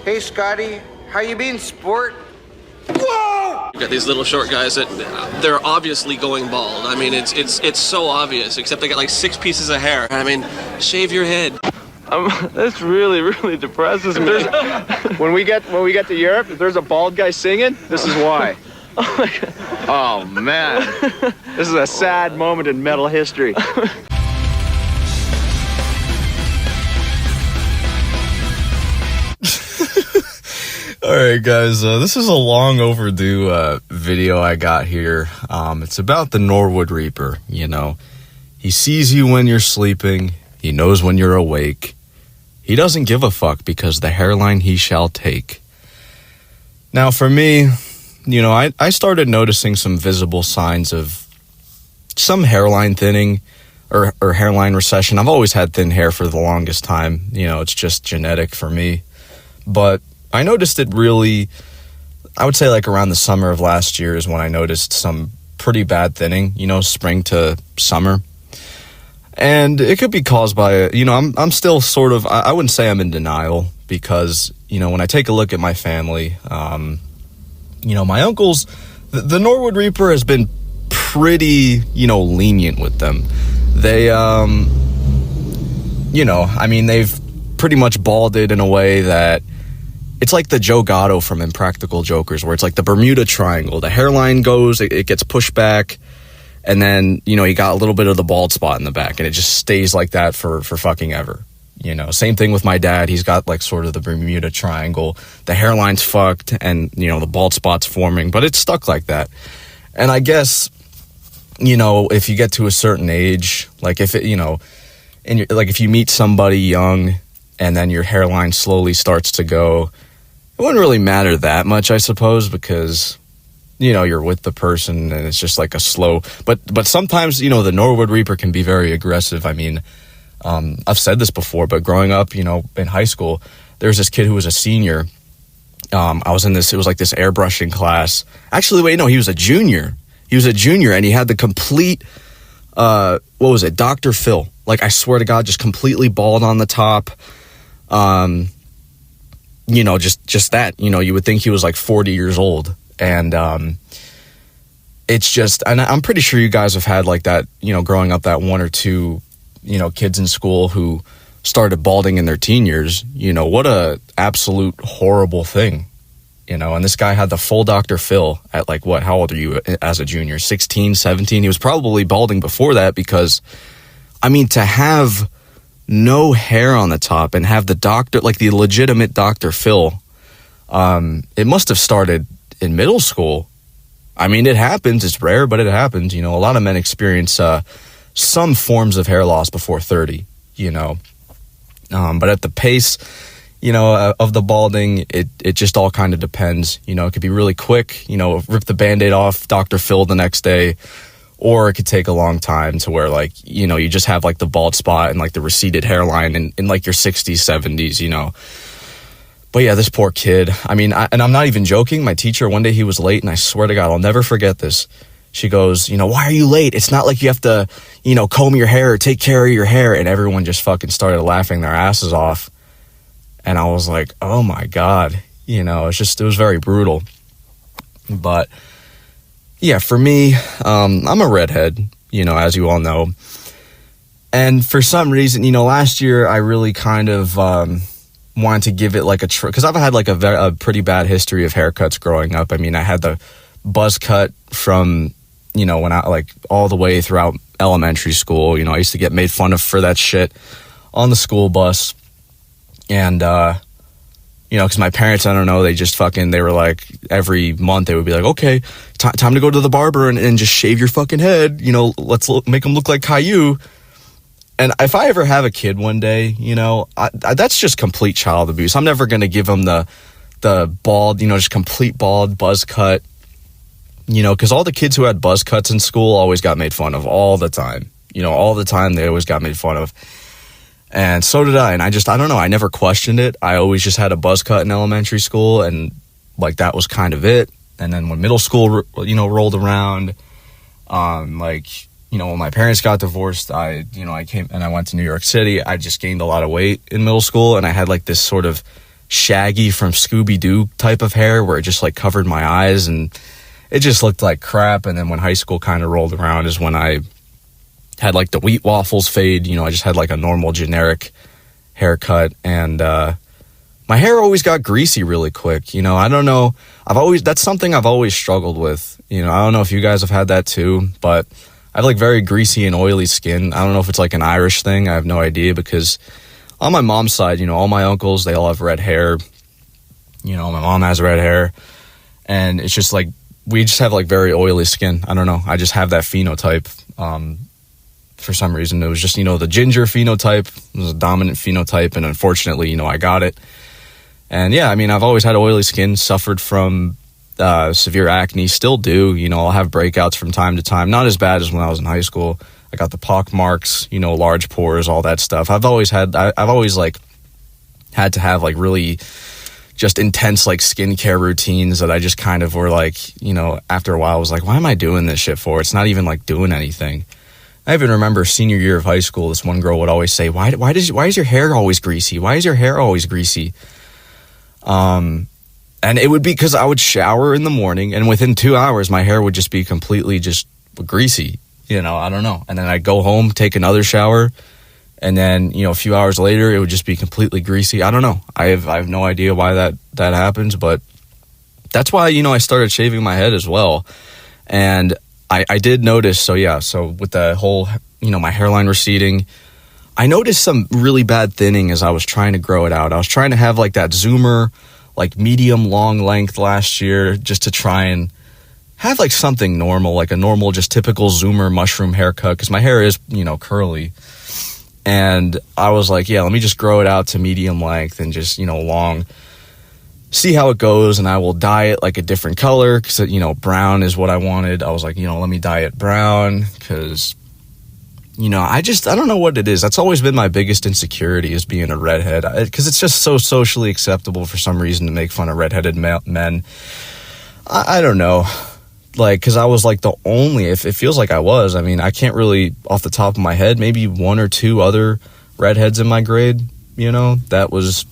Hey, Scotty. How you been, sport? Whoa! You got these little short guys that they're obviously going bald. I mean, it's so obvious, except they got like 6 pieces of hair. I mean, shave your head. This really depresses me. When we get to Europe, if there's a bald guy singing, this is why. Oh man, this is a sad moment in metal history. All right, guys, this is a long overdue video I got here. It's about the Norwood Reaper. You know, he sees you when you're sleeping. He knows when you're awake. He doesn't give a fuck because the hairline he shall take. Now, for me, you know, I started noticing some visible signs of some hairline thinning or hairline recession. I've always had thin hair for the longest time. You know, it's just genetic for me. But I noticed it really, I would say like around the summer of last year is when I noticed some pretty bad thinning, you know, spring to summer. And it could be caused by, you know, I'm still sort of, I wouldn't say I'm in denial because, you know, when I take a look at my family, you know, my uncles, the Norwood Reaper has been pretty, you know, lenient with them. They, you know, I mean, they've pretty much balded in a way that it's like the Joe Gatto from Impractical Jokers, where it's like the Bermuda Triangle. The hairline goes, it gets pushed back, and then, you know, you got a little bit of the bald spot in the back, and it just stays like that for fucking ever. You know, same thing with my dad. He's got like sort of the Bermuda Triangle. The hairline's fucked, and, you know, the bald spot's forming, but it's stuck like that. And I guess, you know, if you get to a certain age, like if it, you know, and like if you meet somebody young and then your hairline slowly starts to go, it wouldn't really matter that much, I suppose, because, you know, you're with the person and it's just like a slow, but sometimes, you know, the Norwood Reaper can be very aggressive. I mean, I've said this before, but growing up, you know, in high school, there's this kid who was a senior. I was in this, it was like this airbrushing class. Actually, wait, no, he was a junior. He was a junior and he had the complete, what was it? Dr. Phil. Like, I swear to God, just completely bald on the top. You know, just that, you know, you would think he was like 40 years old. And it's just, and I'm pretty sure you guys have had like that, you know, growing up, that one or two, you know, kids in school who started balding in their teen years. You know, what a absolute horrible thing, you know. And this guy had the full Dr. Phil at like, what, how old are you as a junior? 16, 17? He was probably balding before that because, I mean, to have no hair on the top and have the doctor, like the legitimate Dr. Phil, it must have started in middle school. I mean, it happens. It's rare, but it happens. You know, a lot of men experience some forms of hair loss before 30, you know. But at the pace, you know, of the balding, it just all kind of depends. You know, it could be really quick, you know, rip the Band-Aid off, Dr. Phil the next day. Or it could take a long time to where, like, you know, you just have like the bald spot and like the receded hairline in like your 60s, 70s, you know. But yeah, this poor kid. I mean, and I'm not even joking. My teacher, one day he was late, and I swear to God, I'll never forget this. She goes, you know, why are you late? It's not like you have to, you know, comb your hair or take care of your hair. And everyone just fucking started laughing their asses off. And I was like, oh my God. You know, it was very brutal. But yeah, for me, I'm a redhead, you know, as you all know. And for some reason, you know, last year I really kind of wanted to give it like a because I've had like a pretty bad history of haircuts growing up. I mean, I had the buzz cut from, you know, when I like all the way throughout elementary school. You know, I used to get made fun of for that shit on the school bus. And, you know, because my parents, I don't know, they were like, every month they would be like, okay, time to go to the barber and just shave your fucking head. You know, let's make them look like Caillou. And if I ever have a kid one day, you know, that's just complete child abuse. I'm never going to give them the bald, you know, just complete bald buzz cut, you know, because all the kids who had buzz cuts in school always got made fun of all the time. You know, all the time they always got made fun of. And so did I. And I don't know. I never questioned it. I always just had a buzz cut in elementary school. And like, that was kind of it. And then when middle school, you know, rolled around, like, you know, when my parents got divorced, I came and I went to New York City. I just gained a lot of weight in middle school. And I had like this sort of Shaggy from Scooby-Doo type of hair where it just like covered my eyes and it just looked like crap. And then when high school kind of rolled around is when I had like the wheat waffles fade. I just had like a normal generic haircut, and my hair always got greasy really quick. I don't know. That's something I've always struggled with. I don't know if you guys have had that too, but I have like very greasy and oily skin. I don't know if it's like an Irish thing. I have no idea, because on my mom's side, all my uncles, they all have red hair. My mom has red hair, and it's just like, we just have like very oily skin. I don't know. I just have that phenotype. For some reason, it was just, the ginger phenotype was a dominant phenotype. And unfortunately, I got it. And yeah, I've always had oily skin, suffered from severe acne, still do. I'll have breakouts from time to time. Not as bad as when I was in high school. I got the pock marks, large pores, all that stuff. I've always like had to have like really just intense like skincare routines that I just kind of were like, after a while I was like, why am I doing this shit for? It's not even like doing anything. I even remember senior year of high school, this one girl would always say, why is your hair always greasy? Why is your hair always greasy? And it would be because I would shower in the morning, and within 2 hours, my hair would just be completely just greasy. I don't know. And then I'd go home, take another shower, and then, a few hours later, it would just be completely greasy. I don't know. I have no idea why that happens, but that's why, I started shaving my head as well. And I did notice, so with the whole, my hairline receding, I noticed some really bad thinning as I was trying to grow it out. I was trying to have like that Zoomer, like medium long length last year, just to try and have like something normal, like a normal, just typical Zoomer mushroom haircut, because my hair is, curly. And I was like, yeah, let me just grow it out to medium length and just, long. See how it goes, and I will dye it like a different color, because brown is what I wanted. I was like, let me dye it brown, because I don't know what it is. That's always been my biggest insecurity, is being a redhead, because it's just so socially acceptable for some reason to make fun of redheaded men. I don't know, like, because I was like the only, if it feels like I was, I can't really off the top of my head, maybe one or two other redheads in my grade, that was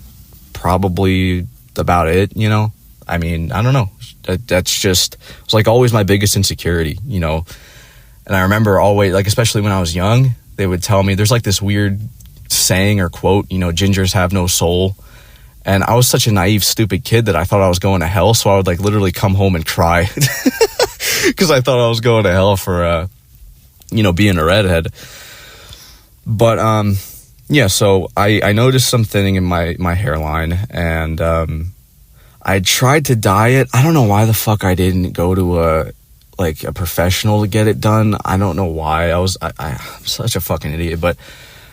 probably about it. I don't know, that's just, it was like always my biggest insecurity. And I remember always, like, especially when I was young, they would tell me, there's like this weird saying or quote, gingers have no soul. And I was such a naive, stupid kid that I thought I was going to hell. So I would like literally come home and cry because I thought I was going to hell for, being a redhead. But, yeah, so I noticed some thinning in my hairline, and I tried to dye it. I don't know why the fuck I didn't go to a professional to get it done. I don't know why. I'm such a fucking idiot, but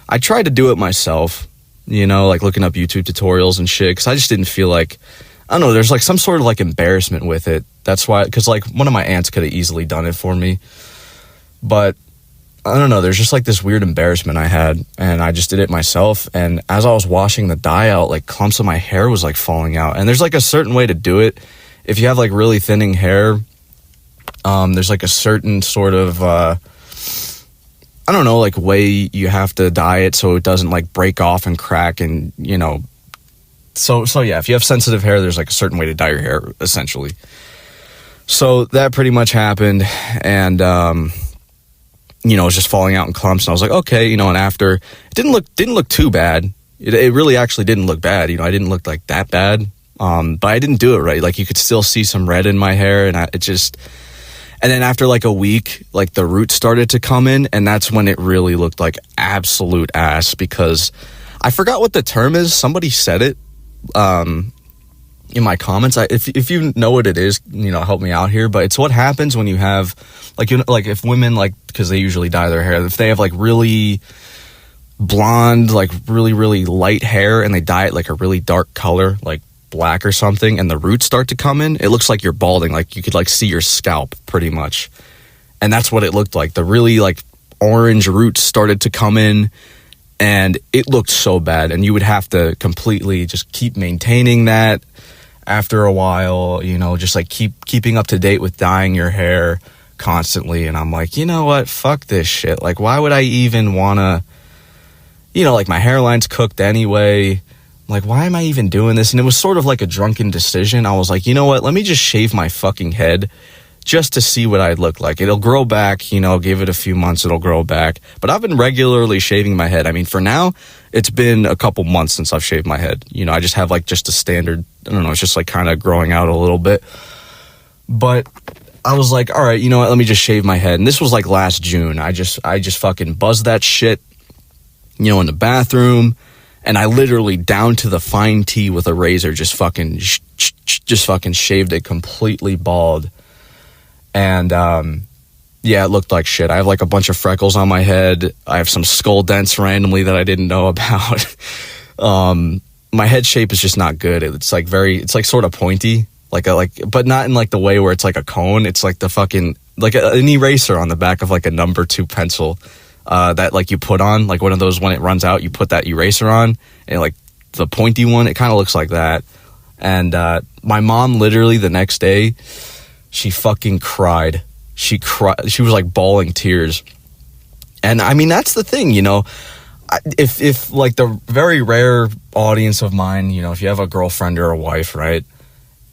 I tried to do it myself, like looking up YouTube tutorials and shit, because I just didn't feel like, I don't know, there's like some sort of like embarrassment with it. That's why, because like one of my aunts could have easily done it for me, but I don't know, there's just like this weird embarrassment I had, and I just did it myself. And as I was washing the dye out, like clumps of my hair was like falling out. And there's like a certain way to do it. If you have like really thinning hair, there's like a certain sort of, I don't know, like way you have to dye it so it doesn't like break off and crack, and, so yeah, if you have sensitive hair, there's like a certain way to dye your hair, essentially. So that pretty much happened, and, it was just falling out in clumps, and I was like, okay, and after, it didn't look too bad. It really actually didn't look bad. I didn't look like that bad. But I didn't do it right. Like, you could still see some red in my hair, and and then after like a week, like the roots started to come in, and that's when it really looked like absolute ass, because I forgot what the term is. Somebody said it in my comments. If you know what it is, help me out here. But it's what happens when you have like if women, like, because they usually dye their hair, if they have like really blonde, like really, really light hair, and they dye it like a really dark color, like black or something, and the roots start to come in, it looks like you're balding. Like you could like see your scalp pretty much. And that's what it looked like. The really like orange roots started to come in, and it looked so bad. And you would have to completely just keep maintaining that after a while, just like keeping up to date with dyeing your hair constantly. And I'm like, you know what? Fuck this shit. Like, why would I even want to, like, my hairline's cooked anyway. like, why am I even doing this? And it was sort of like a drunken decision. I was like, you know what? Let me just shave my fucking head just to see what I'd look like. It'll grow back, you know, give it a few months, it'll grow back. But I've been regularly shaving my head. I mean, for now, it's been a couple months since I've shaved my head. You know, I just have like just a standard, I don't know, it's just like kind of growing out a little bit. But I was like, all right, you know what? Let me just shave my head. And this was like last June. I just fucking buzzed that shit, you know, in the bathroom. And I literally, down to the fine T with a razor, just fucking shaved it completely bald. And, yeah, it looked like shit. I have like a bunch of freckles on my head. I have some skull dents randomly that I didn't know about. My head shape is just not good. It's like sort of pointy, but not in like the way where it's like a cone. It's like the fucking, like an eraser on the back of like a number 2 pencil, that like you put on, like one of those when it runs out, you put that eraser on, and like the pointy one, it kind of looks like that. And, my mom literally the next day, she fucking cried. She cried. She was like bawling tears. And I mean, that's the thing, you know, if like the very rare audience of mine, you know, if you have a girlfriend or a wife, right?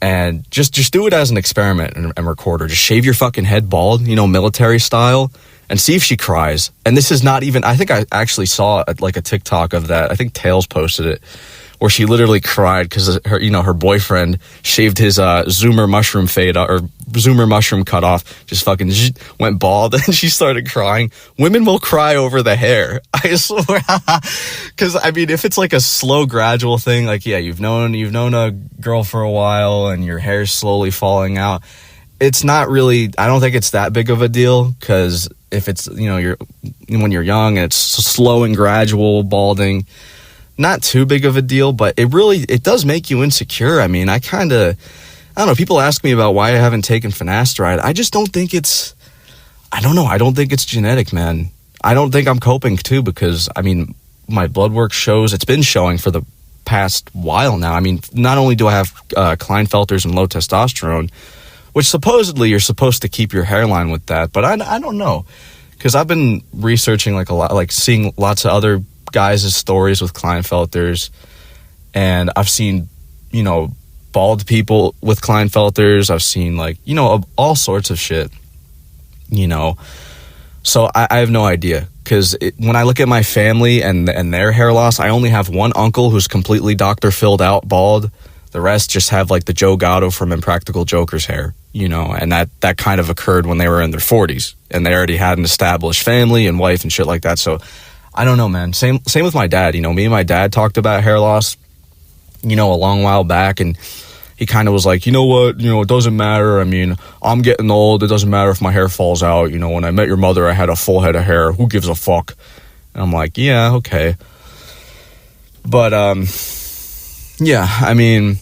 And just do it as an experiment and record her. Just shave your fucking head bald, you know, military style, and see if she cries. And this is not even, I think I actually saw like a TikTok of that. I think Tails posted it, where she literally cried because her, you know, her boyfriend shaved his Zoomer mushroom fade or Zoomer mushroom cut off, just fucking went bald, and she started crying. Women will cry over the hair, I swear. Because I mean, if it's like a slow, gradual thing, like yeah, you've known a girl for a while, and your hair's slowly falling out. It's not really. I don't think it's that big of a deal, because if it's, you know, when you're young and it's slow and gradual balding, not too big of a deal, but it does make you insecure. I mean, I don't know, people ask me about why I haven't taken finasteride. I just don't think I don't think it's genetic, man. I don't think I'm coping too, because, I mean, my blood work shows, it's been showing for the past while now. I mean, not only do I have Klinefelters and low testosterone, which supposedly you're supposed to keep your hairline with that, but I don't know, because I've been researching like a lot, like seeing lots of other guys' stories with Klinefelters, and I've seen, you know, bald people with Klinefelters. I've seen, like, you know, all sorts of shit, you know. So I have no idea, because when I look at my family and their hair loss, I only have one uncle who's completely Dr. Phil'd out bald. The rest just have like the Joe Gatto from Impractical Joker's hair, you know, and that kind of occurred when they were in their 40s, and they already had an established family and wife and shit like that. So I don't know, man. Same with my dad. You know, me and my dad talked about hair loss, you know, a long while back, and he kind of was like, you know what, you know, it doesn't matter. I mean, I'm getting old. It doesn't matter if my hair falls out. You know, when I met your mother, I had a full head of hair. Who gives a fuck? And I'm like, yeah, okay. But yeah, I mean,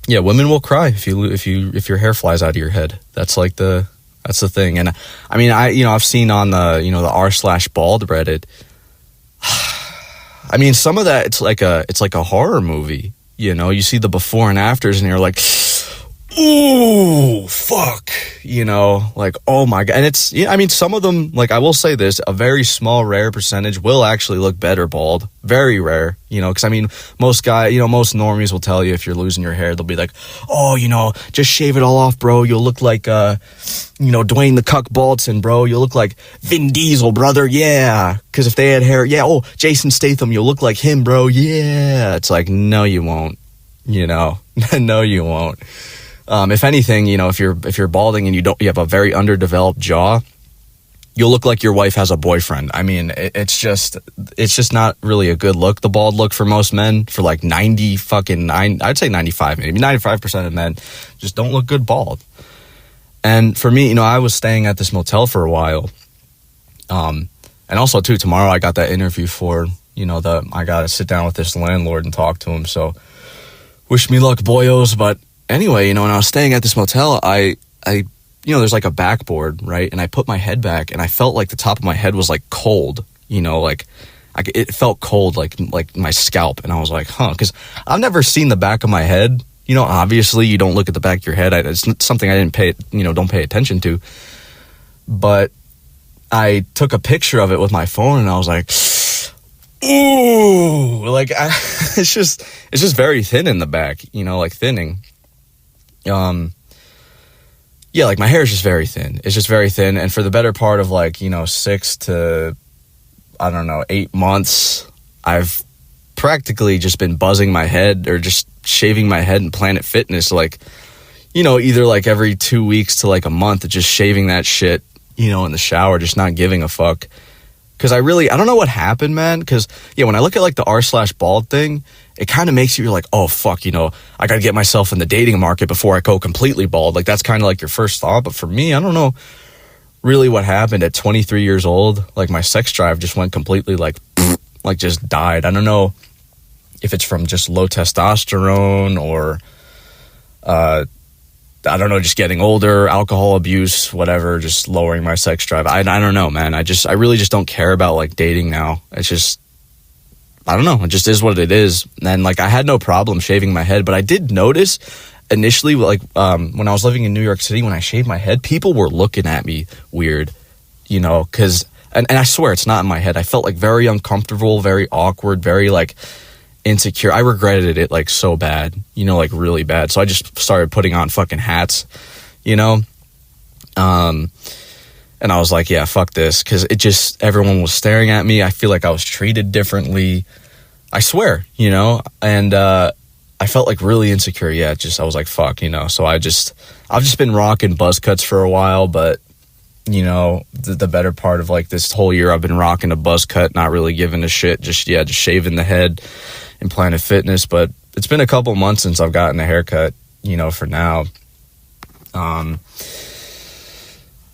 yeah, women will cry if your hair flies out of your head. That's the thing. And I mean, I've seen on the, you know, the r/bald Reddit. I mean, some of that, it's like a horror movie, you know. You see the before and afters, and you're like, ooh, fuck, you know, like, oh my god. And it's, yeah, I mean, some of them, like, I will say this, a very small, rare percentage will actually look better bald. Very rare, you know, because I mean, most normies will tell you if you're losing your hair, they'll be like, oh, you know, just shave it all off, bro. You'll look like, you know, Dwayne the Cuck Baldson, bro. You'll look like Vin Diesel, brother. Yeah. Because if they had hair, yeah. Oh, Jason Statham, you'll look like him, bro. Yeah. It's like, no, you won't, you know. No, you won't. If anything, you know, if you're balding and you have a very underdeveloped jaw, you'll look like your wife has a boyfriend. I mean, it's just not really a good look, the bald look, for most men. For like 9, I'd say 95, maybe 95% of men just don't look good bald. And for me, you know, I was staying at this motel for a while. And also too, tomorrow I got that interview for, you know, I got to sit down with this landlord and talk to him. So wish me luck, boyos. But anyway, you know, when I was staying at this motel, I you know, there's like a backboard, right? And I put my head back, and I felt like the top of my head was like cold, you know, like it felt cold, like my scalp. And I was like, huh, because I've never seen the back of my head. You know, obviously you don't look at the back of your head. It's something I don't pay attention to. But I took a picture of it with my phone, and I was like, ooh, like it's just very thin in the back, you know, like thinning. Yeah, like my hair is just very thin. It's just very thin, and for the better part of like, you know, 6 to, I don't know, 8 months, I've practically just been buzzing my head or just shaving my head in Planet Fitness, like, you know, either like every 2 weeks to like a month, just shaving that shit, you know, in the shower, just not giving a fuck. Because I don't know what happened, man. Because, yeah, when I look at like the r/bald thing, it kind of makes you like, oh, fuck, you know, I got to get myself in the dating market before I go completely bald. Like, that's kind of like your first thought. But for me, I don't know really what happened at 23 years old. Like, my sex drive just went completely like just died. I don't know if it's from just low testosterone or, I don't know, just getting older, alcohol abuse, whatever, just lowering my sex drive. I don't know, man. I really just don't care about like dating now. It's just, I don't know. It just is what it is. And like, I had no problem shaving my head, but I did notice initially, like, when I was living in New York City, when I shaved my head, people were looking at me weird, you know, because, and I swear it's not in my head. I felt like very uncomfortable, very awkward, very like insecure. I regretted it like so bad, you know, like really bad. So I just started putting on fucking hats, you know, and I was like, yeah, fuck this, because it just, everyone was staring at me. I feel like I was treated differently, I swear, you know, and I felt like really insecure. Yeah, I was like, fuck, you know. So I've just been rocking buzz cuts for a while, but you know, the better part of like this whole year, I've been rocking a buzz cut, not really giving a shit, just shaving the head in Planet Fitness. But it's been a couple months since I've gotten a haircut, you know, for now.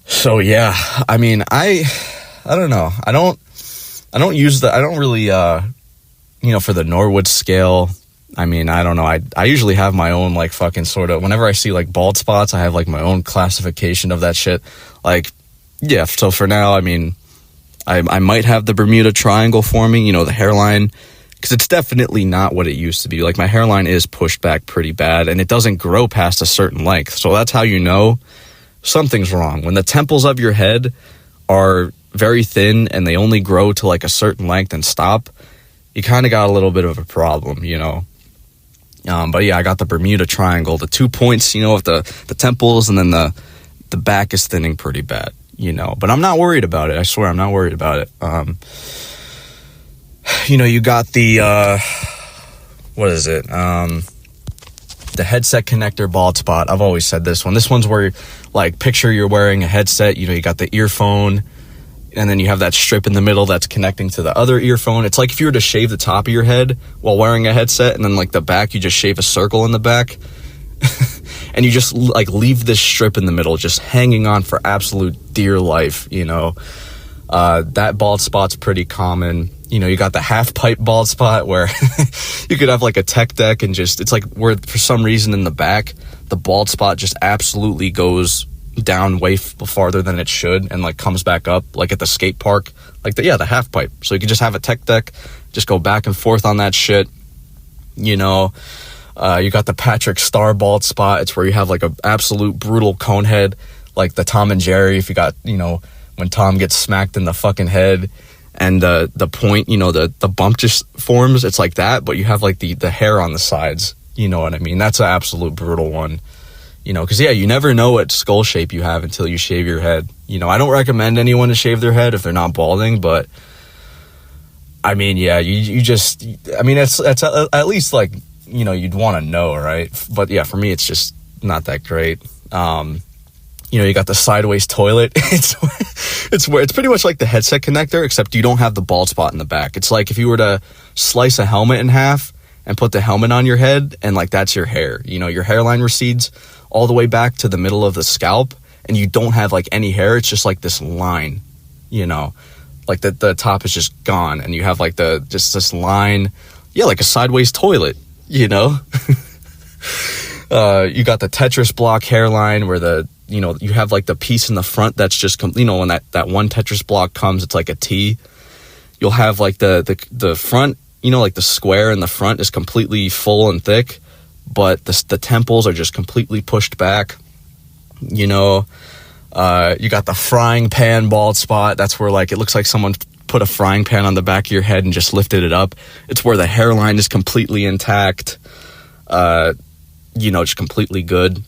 So yeah, I mean, I don't know. I don't really, you know, for the Norwood scale, I mean, I don't know. I usually have my own like fucking sort of, whenever I see like bald spots, I have like my own classification of that shit. Like, yeah, so for now, I mean, I might have the Bermuda Triangle forming, you know, the hairline, because it's definitely not what it used to be. Like, my hairline is pushed back pretty bad, and it doesn't grow past a certain length. So that's how you know something's wrong. When the temples of your head are very thin and they only grow to like a certain length and stop, you kind of got a little bit of a problem, you know. But yeah, I got the Bermuda Triangle, the 2 points, you know, of the temples, and then the back is thinning pretty bad, you know. But I'm not worried about it. I swear, I'm not worried about it. You know, you got the what is it? The headset connector bald spot. I've always said this one. This one's where, like, picture you're wearing a headset. You know, you got the earphone, and then you have that strip in the middle that's connecting to the other earphone. It's like if you were to shave the top of your head while wearing a headset, and then like the back, you just shave a circle in the back. And you just like leave this strip in the middle just hanging on for absolute dear life, you know. That bald spot's pretty common. You know, you got the half pipe bald spot where you could have like a tech deck and just, it's like where for some reason in the back, the bald spot just absolutely goes down way farther than it should and like comes back up like at the skate park, like the half pipe. So you could just have a tech deck, just go back and forth on that shit, you know. You got the Patrick Star bald spot. It's where you have like a absolute brutal cone head, like the Tom and Jerry, if you got, you know, when Tom gets smacked in the fucking head and the point, you know, the bump just forms. It's like that, but you have like the hair on the sides, you know what I mean? That's an absolute brutal one. You know, because, yeah, you never know what skull shape you have until you shave your head. You know, I don't recommend anyone to shave their head if they're not balding, but, I mean, yeah, you just, I mean, it's at least, like, you know, you'd want to know, right? But, yeah, for me, it's just not that great. You know, you got the sideways toilet. It's pretty much like the headset connector, except you don't have the bald spot in the back. It's like if you were to slice a helmet in half and put the helmet on your head, and, like, that's your hair. You know, your hairline recedes all the way back to the middle of the scalp, and you don't have like any hair. It's just like this line, you know, like the top is just gone, and you have like just this line, yeah, like a sideways toilet, you know. You got the Tetris block hairline where you know, you have like the piece in the front that's just, you know, when that one Tetris block comes, it's like a T. You'll have like the front, you know, like the square in the front is completely full and thick, but the temples are just completely pushed back, you know. You got the frying pan bald spot. That's where, like, it looks like someone put a frying pan on the back of your head and just lifted it up, it's where the hairline is completely intact, just completely good.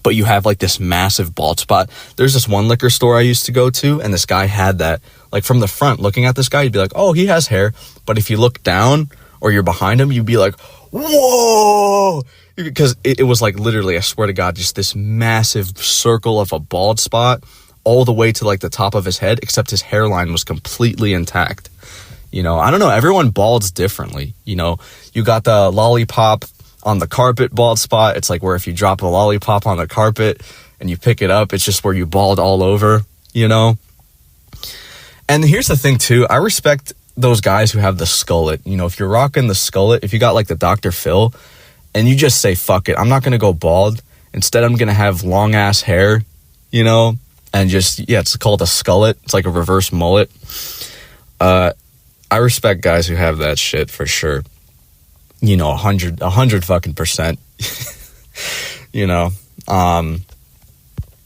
But you have like this massive bald spot. There's this one liquor store I used to go to, and this guy had that. Like from the front, looking at this guy, you'd be like, oh, he has hair. But if you look down or you're behind him, you'd be like, whoa! Because it was like literally, I swear to God, just this massive circle of a bald spot all the way to like the top of his head, except his hairline was completely intact. I don't know. Everyone balds differently. You got the lollipop on the carpet bald spot. It's like where if you drop a lollipop on the carpet and you pick it up, it's just where you bald all over, And here's the thing too, I respect those guys who have the skullet. If you're rocking the skullet, if you got like the Dr. Phil and you just say, fuck it, I'm not going to go bald. Instead, I'm going to have long ass hair, and just, it's called a skullet. It's like a reverse mullet. I respect guys who have that shit for sure. 100 fucking percent,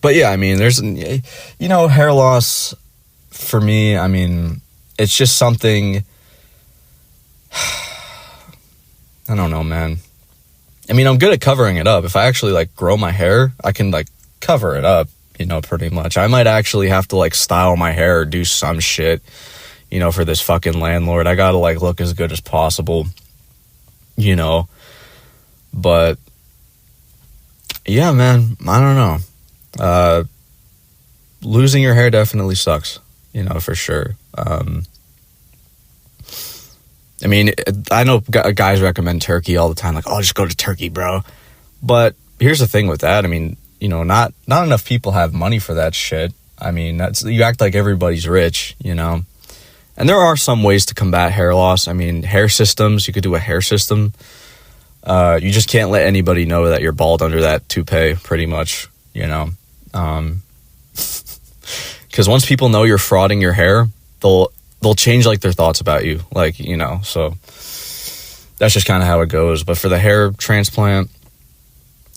but yeah, I mean, there's, hair loss for me. I mean, it's just something, I don't know, man. I mean, I'm good at covering it up. If I actually like grow my hair, I can like cover it up, pretty much. I might actually have to like style my hair or do some shit, for this fucking landlord. I gotta like look as good as possible. But yeah, man, I don't know. Losing your hair definitely sucks, for sure. I mean, I know guys recommend Turkey all the time, like, oh, just go to Turkey, bro. But here's the thing with that. I mean, not enough people have money for that shit. I mean, you act like everybody's rich, And there are some ways to combat hair loss. I mean, hair systems, you could do a hair system. You just can't let anybody know that you're bald under that toupee, pretty much, Because once people know you're frauding your hair, they'll change, like, their thoughts about you. Like, so that's just kind of how it goes. But for the hair transplant,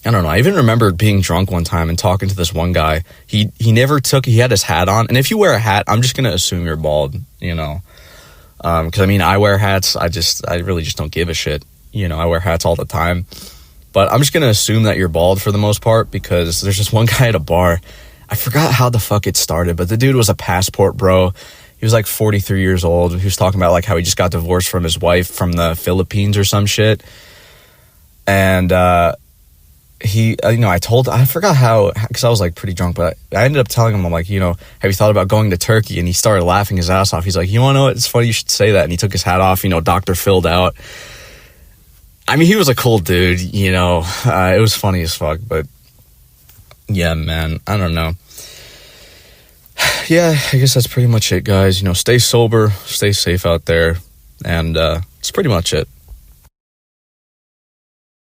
I don't know. I even remember being drunk one time and talking to this one guy. He had his hat on. And if you wear a hat, I'm just going to assume you're bald, Because, I mean, I wear hats. I really just don't give a shit. I wear hats all the time. But I'm just going to assume that you're bald for the most part because there's this one guy at a bar. I forgot how the fuck it started, but the dude was a passport bro. He was like 43 years old. He was talking about like how he just got divorced from his wife from the Philippines or some shit. And, I forgot how, because I was like pretty drunk, but I ended up telling him, I'm like, have you thought about going to Turkey? And he started laughing his ass off. He's like, you want to know what? It's funny you should say that. And he took his hat off, Dr. Phil'd out. I mean, he was a cool dude, it was funny as fuck, but yeah, man, I don't know. Yeah, I guess that's pretty much it, guys. Stay sober, stay safe out there, and it's pretty much it.